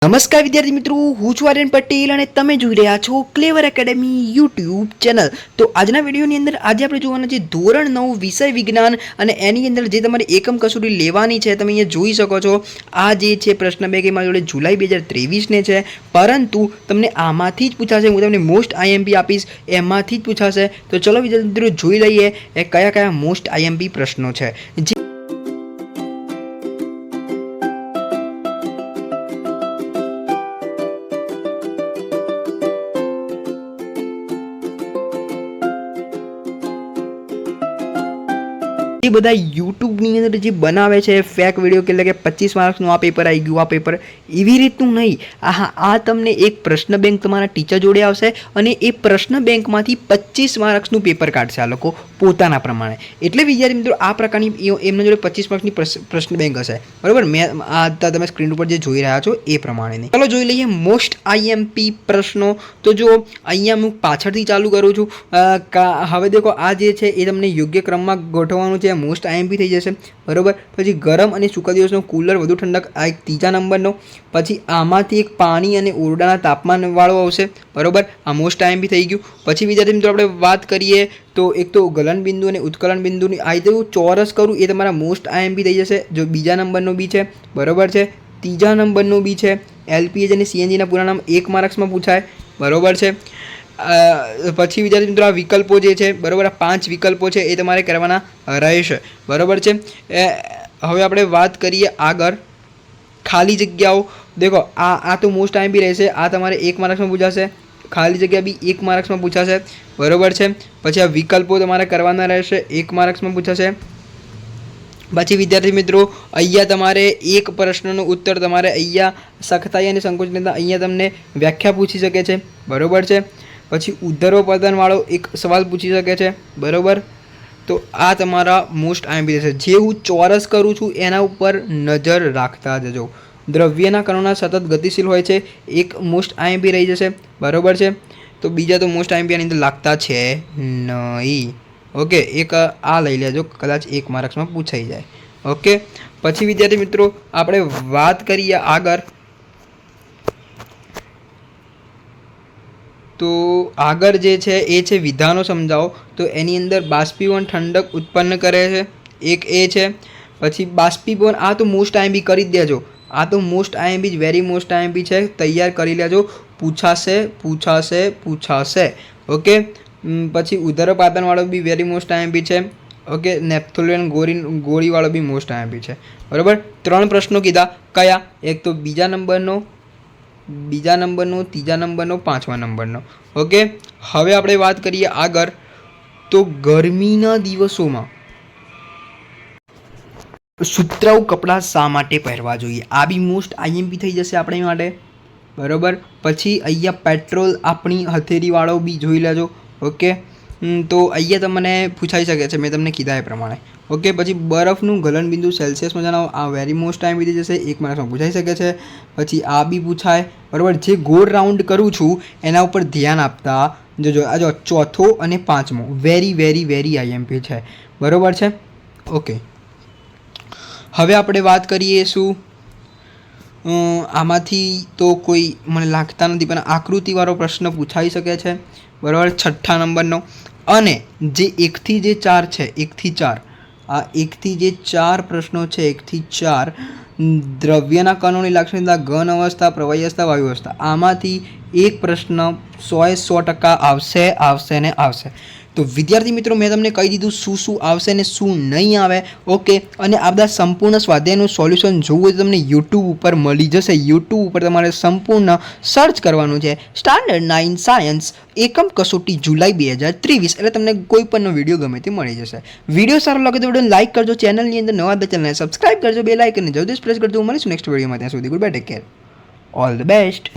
નમસ્કાર વિદ્યાર્થી મિત્રો, હું છું આર્યન પટેલ અને તમે જોઈ રહ્યા છો ક્લેવર એકેડમી યુટ્યુબ ચેનલ। તો આજના વિડીયોની અંદર આજે આપણે જોવાના છે ધોરણ 9 વિષય વિજ્ઞાન અને એની અંદર જે તમારે એકમ કસોટી લેવાની છે તમે અહીંયા જોઈ શકો છો। આ જે છે પ્રશ્ન બેંક એ મારી જોડે જુલાઈ 2023 ને છે, પરંતુ તમને આમાંથી જ પૂછાશે। હું તમને મોસ્ટ આઈએમપી આપીશ, એમાંથી જ પૂછાશે। તો ચલો વિદ્યાર્થી મિત્રો જોઈ લઈએ એ કયા કયા મોસ્ટ આઈએમપી પ્રશ્નો છે। ये બધા યુટ્યુબની અંદર જે બનાવે છે ફેક વિડીયો કે એટલે કે 25 માર્ક્સનું આ પેપર આવી ગયું, આ પેપર એવી રીતનું નહીં। આ તમને એક પ્રશ્ન બેંક તમારા ટીચર જોડે આવશે અને એ પ્રશ્ન બેંકમાંથી 25 માર્ક્સનું પેપર કાઢશે આ લોકો પોતાના પ્રમાણે। એટલે વિદ્યાર્થી મિત્રો આ પ્રકારની એમના જોડે 25 માર્ક્સની પ્રશ્ન બેંક હશે, બરાબર। મેં આ તમે સ્ક્રીન ઉપર જે જોઈ રહ્યા છો એ પ્રમાણેની। ચાલો જોઈ લઈએ મોસ્ટ આઈએમપી પ્રશ્નો। તો જો અહીંયા હું પાછળથી ચાલુ કરું છું। હવે દેખો આ જે છે એ તમને યોગ્ય ક્રમમાં ગોઠવવાનું છે, મોસ્ટ આઈએમપી થઈ જશે, બરાબર। પછી ગરમ અને સૂકા દિવસનો કુલર વધુ ઠંડક, આ એક ત્રીજા નંબરનો। પછી આમાંથી એક પાણી અને ઓરડાના તાપમાનવાળો આવશે, બરાબર। આ મોસ્ટ આઈએમપી થઈ ગયું। પછી વિદ્યાર્થી મિત્રો આપણે વાત કરીએ તો એક તો ગલન બિંદુ અને ઉત્કલન બિંદુની આ રીતે હું ચોરસ કરું એ તમારા મોસ્ટ આઈએમપી થઈ જશે। જો બીજા નંબરનો બી છે, બરાબર છે। ત્રીજા નંબરનો બી છે, એલપીએચ અને સીએનજીના પૂરા નામ 1 માર્ક્સમાં પૂછાય, બરાબર છે। પછી વિદ્યાર્થી મિત્રો આ વિકલ્પો જે છે, બરાબર, આ 5 વિકલ્પો છે એ તમારે કરવાના રહેશે, બરાબર છે। હવે આપણે વાત કરીએ આગળ ખાલી જગ્યાઓ। દેખો આ તો મોસ્ટ આઈએમપી રહેશે, આ તમારે 1 માર્ક્સમાં પૂછાશે। ખાલી જગ્યા બી 1 માર્ક્સમાં પૂછાશે, બરાબર છે। પછી આ વિકલ્પો તમારે કરવાના રહેશે, 1 માર્ક્સમાં પૂછાશે। પછી વિદ્યાર્થી મિત્રો અહીંયા તમારે એક પ્રશ્નનો ઉત્તર તમારે અહીંયા સખ્તાઈ અને સંકોચનીયતા અહીંયા તમને વ્યાખ્યા પૂછી શકે છે, બરાબર છે। પછી ઉદ્ધર્વપતનવાળો એક સવાલ પૂછી શકે છે, બરાબર। તો આ તમારા મોસ્ટ આઈએમપી છે। જે હું ચોરસ કરું છું એના ઉપર નજર રાખતા જજો। દ્રવ્યના કણોના સતત ગતિશીલ હોય છે, એક મોસ્ટ આઈએમપી રહી જશે, બરાબર છે। તો બીજા તો મોસ્ટ આઈએમપી આની અંદર લાગતા છે નહીં, ઓકે। એક આ લઈ લેજો, કદાચ 1 માર્ક્સમાં પૂછાઈ જાય, ઓકે। પછી વિદ્યાર્થી મિત્રો આપણે વાત કરીએ આગળ, તો આગળ જે છે એ છે વિધાનો સમજાવો। તો એની અંદર બાષ્પીભવન ઠંડક ઉત્પન્ન કરે છે, એક એ છે। પછી બાષ્પીભવન આ તો મોસ્ટ આઈએમપી કરી જ દેજો, આ તો મોસ્ટ આઈએમપી જ વેરી મોસ્ટ આઈએમપી છે, તૈયાર કરી લેજો, પૂછાશે પૂછાશે પૂછાશે, ઓકે। પછી ઉદરપાતનવાળો બી વેરી મોસ્ટ આઈએમપી છે, ઓકે। નેપ્થોલિયન ગોળીવાળો બી મોસ્ટ આઈએમપી છે, બરાબર। 3 પ્રશ્નો કીધા, કયા? એક તો બીજા નંબરનો, ત્રીજા નંબરનો, 5મા નંબરનો, ઓકે। હવે આપણે વાત કરીએ આગળ, તો ગરમીના દિવસોમાં સુતરાઉ કપડાં શા માટે પહેરવા જોઈએ? આ બી મોસ્ટ આઈએમપી થઈ જશે આપણી માટે, બરાબર। પછી અહીંયા પેટ્રોલ આપણી હથેળીવાળો બી જોઈ લેજો, ઓકે। તો અહીંયા તમને પૂછાઈ શકે છે, મેં તમને કીધા એ પ્રમાણે, ઓકે। પછી બરફનું ગલનબિંદુ સેલ્સિયસમાં જણાવો, આ વેરી મોસ્ટ ટાઈમ થઈ જશે, 1 માર્ક્સમાં પૂછાઈ શકે છે। પછી આ બી પૂછાય, બરાબર। જે ગોળ રાઉન્ડ કરું છું એના ઉપર ધ્યાન આપતા જો આ જો ચોથો અને 5મો વેરી વેરી વેરી આઈએમપી છે, બરાબર છે, ઓકે। હવે આપણે વાત કરીએ શું આમાંથી તો કોઈ મને લાગતા નથી, પણ આકૃતિવાળો પ્રશ્ન પૂછાઈ શકે છે, બરાબર, 6ઠ્ઠા નંબરનો। અને જે 1 થી જે 4 છે, 1 થી 4, આ 1 થી જે 4 પ્રશ્નો છે, 1 થી 4 દ્રવ્યના કણોની લાક્ષણિકતા, ઘન અવસ્થા, પ્રવાહી અવસ્થા, વાયુ અવસ્થા, આમાંથી એક પ્રશ્ન 100% આવશે આવશે ને આવશે। તો વિદ્યાર્થી મિત્રો મેં તમને કહી દીધું શું આવશે ને શું નહીં આવે, ઓકે। અને આ બધા સંપૂર્ણ સ્વાધ્યાયનું સોલ્યુશન જોવું હોય તો તમને યુટ્યુબ ઉપર મળી જશે। યુટ્યુબ ઉપર તમારે સંપૂર્ણ સર્ચ કરવાનું છે સ્ટાન્ડર્ડ 9 સાયન્સ એકમ કસોટી જુલાઈ 2023, એટલે તમને કોઈ પણનો વિડીયો ગમે તે મળી જશે। વિડીયો સારો લાગે તો વિડીયોને લાઇક કરજો, ચેનલની અંદર નવા ચેનલને સબસ્ક્રાઇબ કરજો, બેલ આઇકનને જલ્દી પ્રેસ કરજો। મળીશું નેક્સ્ટ વિડીયોમાં, ત્યાં સુધી good bye, take care, all the best.